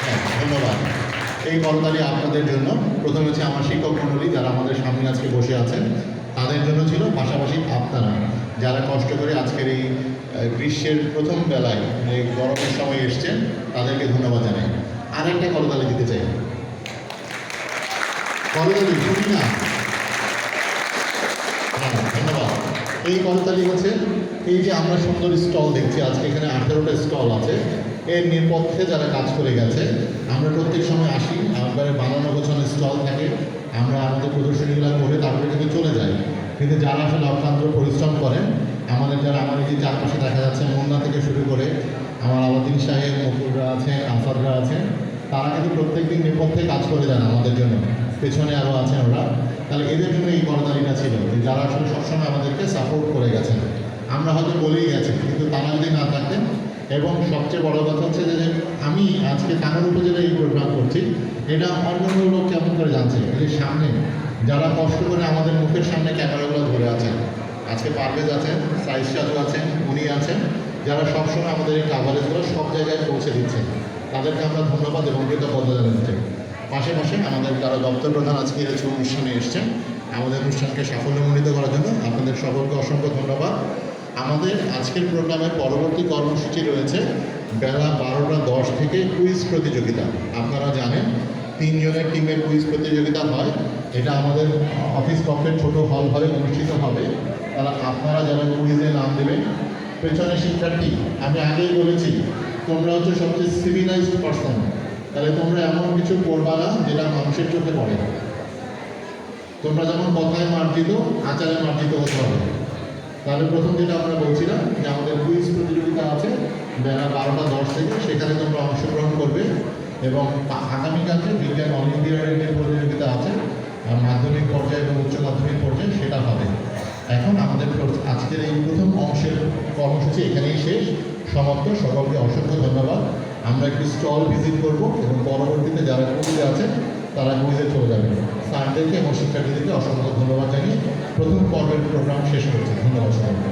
হ্যাঁ, ধন্যবাদ। এই করতালি আপনাদের জন্য। প্রথমে হচ্ছে আমার শিক্ষক মণ্ডলী যারা আমাদের সামনে আজকে বসে আছেন, তাদের জন্য ছিল। পাশাপাশি আপনারা যারা কষ্ট করে আজকের এই গ্রীষ্মের প্রথম বেলায় এই গরমের সময় এসছেন, তাদেরকে ধন্যবাদ জানাই। আরেকটা করতালি দিতে চাই। করতালি শুনি না। হ্যাঁ, ধন্যবাদ। এই করতালি হচ্ছে এই যে আমরা সুন্দর স্টল দেখছি, আজকে এখানে 18টা স্টল আছে। এর নেপথ্যে যারা কাজ করে গেছে, আমরা প্রত্যেক সময় আসি, আমাদের বানানো গোছানো স্টল থাকে, আমরা আমাদের প্রদর্শনীগুলো করে তারপরে কিন্তু চলে যাই। কিন্তু যারা আসলে অক্লান্ত পরিশ্রম করেন, আমাদের যারা আমার এই যে চারপাশে দেখা যাচ্ছে, মুন্না থেকে শুরু করে আমার আলাদিন সাহেব, মকুলরা আছেন, আসাদরা আছেন, তারা কিন্তু প্রত্যেকদিন নেপথ্যে কাজ করে যান আমাদের জন্য। পেছনে আরও আছেন ওরা। তাহলে এদের জন্য এই করতালিটা ছিল, যে যারা আসলে সবসময় আমাদেরকে সাপোর্ট করে গেছেন। আমরা হয়তো বলেই গেছি, কিন্তু তারা যদি না থাকতেন। এবং সবচেয়ে বড় কথা হচ্ছে যে আমি আজকে টাঙ্গাইল উপজেলায় এই প্রোগ্রাম করছি, এটা অন্য লোক কেমন করে জানছে, এই সামনে যারা কষ্ট করে আমাদের মুখের সামনে ক্যামেরাগুলো ধরে আছেন, আজকে পারভেজ আছেন, সাইজ সাজু আছেন, উনি আছেন, যারা সবসময় আমাদের এই কাভারেজগুলো সব জায়গায় পৌঁছে দিচ্ছেন, তাদেরকে আমরা ধন্যবাদ এবং কৃতজ্ঞতা জানাতে। পাশাপাশি আমাদের যারা দপ্তর প্রধান আজকে এই অনুষ্ঠানে এসছেন, আমাদের অনুষ্ঠানকে সাফল্যমণ্ডিত করার জন্য আপনাদের সকলকে অসংখ্য ধন্যবাদ। আমাদের আজকের প্রোগ্রামের পরবর্তী কর্মসূচি রয়েছে বেলা 12টা 10 থেকে কুইজ প্রতিযোগিতা। আপনারা জানেন 3 জনের টিমের কুইজ প্রতিযোগিতা হয়। এটা আমাদের অফিস কক্ষের ছোট হল ঘরে অনুষ্ঠিত হবে। তারা আপনারা যারা কুইজে নাম দেবেন, পেছনে শিক্ষার্থী, আমি আগেই বলেছি তোমরা হচ্ছে সবচেয়ে সিভিলাইজড পার্সন। তাহলে তোমরা এমন কিছু করবা না যেটা মানুষের চোখে পড়ে। তোমরা যেমন কথায় মার্জিত, আচারে মার্জিত হতে হবে। তাহলে প্রথম যেটা আমরা বলছিলাম যে আমাদের কুইজ প্রতিযোগিতা আছে বেলা 12টা 10 থেকে, সেখানে তোমরা অংশগ্রহণ করবে। এবং আগামীকালকে বিজ্ঞান অলিম্পিয়াডের যে প্রতিযোগিতা আছে মাধ্যমিক পর্যায়ে এবং উচ্চ মাধ্যমিক পর্যায়ে, সেটা হবে। এখন আমাদের আজকের এই প্রথম অংশের কর্মসূচি এখানেই শেষ, সমাপ্ত। সকলকে অসংখ্য ধন্যবাদ। আমরা একটু স্টল ভিজিট করব এবং পরবর্তীতে যারা কুইজে আছেন তারা কুইজে চলে যাবেন। স্যারদেরকে এবং শিক্ষার্থীদেরকে অসংখ্য ধন্যবাদ জানিয়ে প্রথম পর্বের প্রোগ্রাম শেষ করছি। ধন্যবাদ সকলকে।